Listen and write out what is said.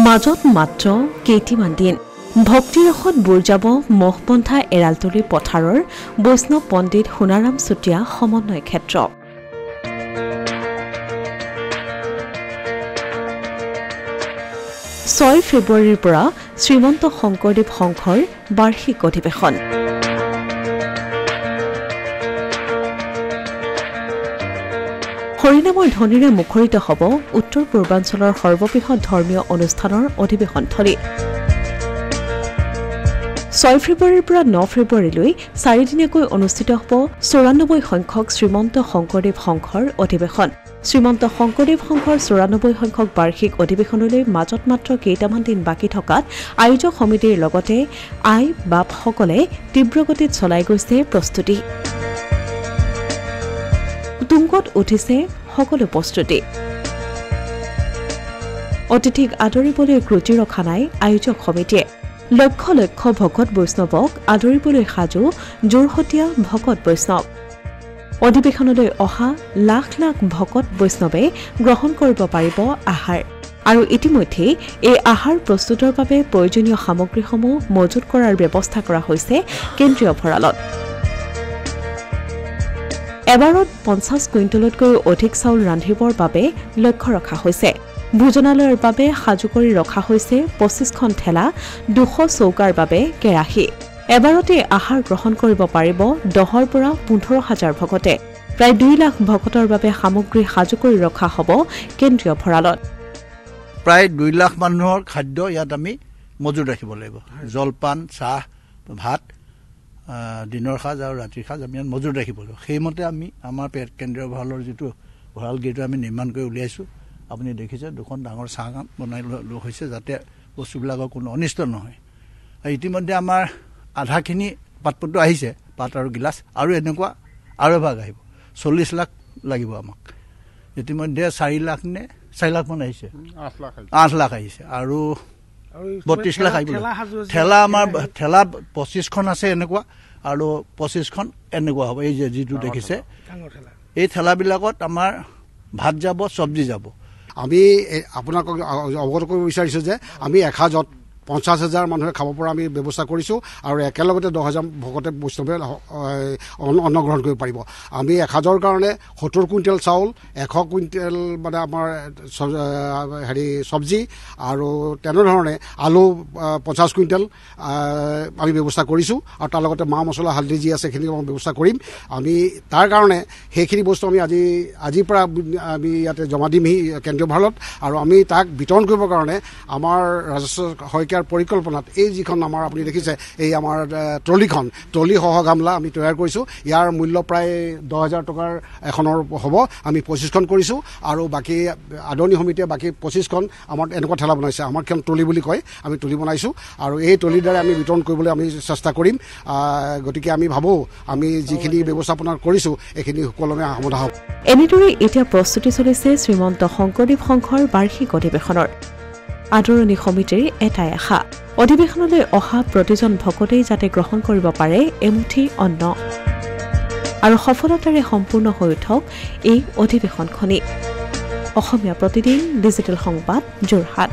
মাজত মাত্ৰ কেইটিমান দিন ভক্তিৰসত বুৰ যাব মহপন্থা এৰালতলী পথাৰৰ বৈষ্ণৱ পণ্ডিত সোণাৰাম চুতীয়া সমন্বয় ক্ষেত্ৰ 6 ফেব্ৰুৱাৰীৰ পৰা শ্ৰীমন্ত শংকৰদেৱ সংঘৰ বাৰ্ষিক অধিৱেশন হৰিনামৰ ধ্বনিৰে মুখৰিত হ'ব উত্তৰ পূৰ্বাঞ্চলৰ সৰ্ববৃহৎ ধৰ্মীয় অনুষ্ঠানৰ অধিৱেশনথলী 6 ফেব্ৰুৱাৰীৰ পৰা 9 ফেব্ৰুৱাৰীলৈ 4 দিনীয়াকৈ অনুষ্ঠিত হ'ব 94 সংখ্যক শ্ৰীমন্ত শংকৰদেৱ সংঘৰ অধিৱেশন শ্ৰীমন্ত শংকৰদেৱ সংঘৰ 94 সংখ্যক বাৰ্ষিক অধিৱেশনলৈ মাজত মাত্ৰ কেইটামান দিন বাকী থকাত আয়োজক সমিতিৰ লগতে আই বাপসকলে তীব্ৰগতিত চলাই গৈছে প্ৰস্তুতি তুংগত উঠিছে সকলো প্ৰস্তুতি অতিথিক আদৰিবলৈ ক্ৰুটি ৰখা নাই আয়োজক সমিতিয়ে লক্ষ লক্ষ ভকত বৈষ্ণৱক আদৰিবলৈ সাজু জোৰহতীয়া ভকত বৈষ্ণৱ অধিৱেশনলৈ অহা লাখ লাখ ভকত বৈষ্ণৱে গ্ৰহণ কৰিব পাৰিব আহাৰ আৰু ইতিমধ্যে এই আহাৰ প্ৰস্তুতৰ বাবে প্ৰয়োজনীয় সামগ্ৰীসমূহ মজুত কৰাৰ ব্যৱস্থা কৰা হৈছে কেন্দ্ৰীয় ভঁৰালত এবাৰত 50 কুইণ্টলতকৈ অধিক চাউল ৰান্ধিবৰ বাবে লক্ষ্য ৰখা হৈছে ভোজনালয়ৰ বাবে সাজু কৰি ৰখা হৈছে 25খন ঠেলা 200 চৌকাৰ বাবে কেৰাহী এবাৰতে আহাৰ গ্ৰহণ কৰিব পাৰিব 10ৰ পৰা 15,000 ভকতে প্ৰায় 2 লাখ ভকতৰ বাবে সামগ্ৰী সাজু কৰি ৰখা হ'ব কেন্দ্ৰীয় ভঁৰালত প্ৰায় 2 লাখ মানুহৰ খাদ্য ইয়াত আমি মজুত ৰাখিব লাগিব জলপান চাহ ভাত দিনৰ সাজ আৰু ৰাতিৰ সাজ আমি মজুত ৰাখিব লাগিব সেইমতে আমি আমাৰ কেন্দ্ৰীয় ভঁৰালৰ যিটো ভঁৰাল গেটটো আমি নিৰ্মাণ কৰি উলিয়াইছো আপুনি দেখিছে দুখন ডাঙৰ চাহকাম বনাই লোৱা হৈছে যাতে বস্তুবিলাকৰ কোনো অনিষ্ট নহয় ইতিমধ্যে আমাৰ আধাখিনি পাতপত্ৰ আহিছে পাত আৰু গিলাচ আৰু এনেকুৱা আৰু এভাগ আহিব 40 লাখ লাগিব আমাক ইতিমধ্যে 4 লাখ নে 4 লাখ মান আহিছে 8 লাখ আহিছে আৰু 32 লাখ আহিব ঠেলা আমাৰ ঠেলা 25খন আছে এনেকুৱা আৰু 25খন এনেকুৱা হ'ব এই যে যিটো দেখিছে এই ঠেলাবিলাকত আমাৰ ভাত যাব চব্জি যাব আমি আপোনাক অৱগত কৰিব বিচাৰিছো যে আমি 50,000 মানুহে খাব পৰা আমি ব্যৱস্থা কৰিছোঁ আৰু একেলগতে 10,000 ভকতে বৈষ্ণৱে অন্ন গ্ৰহণ কৰিব পাৰিব আমি 1000ৰ কাৰণে 70 কুইণ্টেল চাউল 100 কুইণ্টেল মানে আমাৰ চব্জি আৰু তেনেধৰণে আলু 50 কুইণ্টেল আমি ব্যৱস্থা কৰিছোঁ আৰু তাৰ লগতে মা মছলা হালধি যি আছে সেইখিনি আমি ব্যৱস্থা কৰিম আমি তাৰ কাৰণে সেইখিনি বস্তু আমি আজিৰ পৰা আমি ইয়াতে জমা দিমহি কেন্দ্ৰীয় ভঁৰালত আৰু আমি তাক বিতৰণ কৰিবৰ কাৰণে আমাৰ ৰাজস্ব শইকীয়াৰ পৰিকল্পনাত এই যিখন আমাৰ আপুনি দেখিছে এই আমাৰ ট্ৰলি সহ গামলা আমি তৈয়াৰ কৰিছোঁ ইয়াৰ মূল্য প্ৰায় 10,000 টকাৰ এখনৰ হ'ব আমি 25খন কৰিছোঁ আৰু বাকী আদৰণি সমিতিয়ে বাকী 25খন আমাৰ এনেকুৱা ঠেলা বনাইছে আমাৰ এখন ট্ৰলি বুলি কয় আমি ট্ৰলি বনাইছোঁ আৰু এই ট্ৰলিৰ দ্বাৰা আমি বিতৰণ কৰিবলৈ আমি চেষ্টা কৰিম গতিকে আমি ভাবোঁ আমি যিখিনি ব্যৱস্থাপনা কৰিছোঁ এইখিনি সুকলমে সমাধা হ'ব এনেদৰে এতিয়া প্ৰস্তুতি চলিছে শ্ৰীমন্ত শংকৰদেৱ সংঘৰ বাৰ্ষিক অধিৱেশনৰ আদৰণি সমিতিৰ এটাই আশা অধিৱেশনলৈ অহা প্ৰতিজন ভকতেই যাতে গ্ৰহণ কৰিব পাৰে এমুঠি অন্ন আৰু সফলতাৰে সম্পূৰ্ণ হৈ উঠক এই অধিৱেশনখনি অসমীয়া প্ৰতিদিন ডিজিটেল সংবাদ যোৰহাট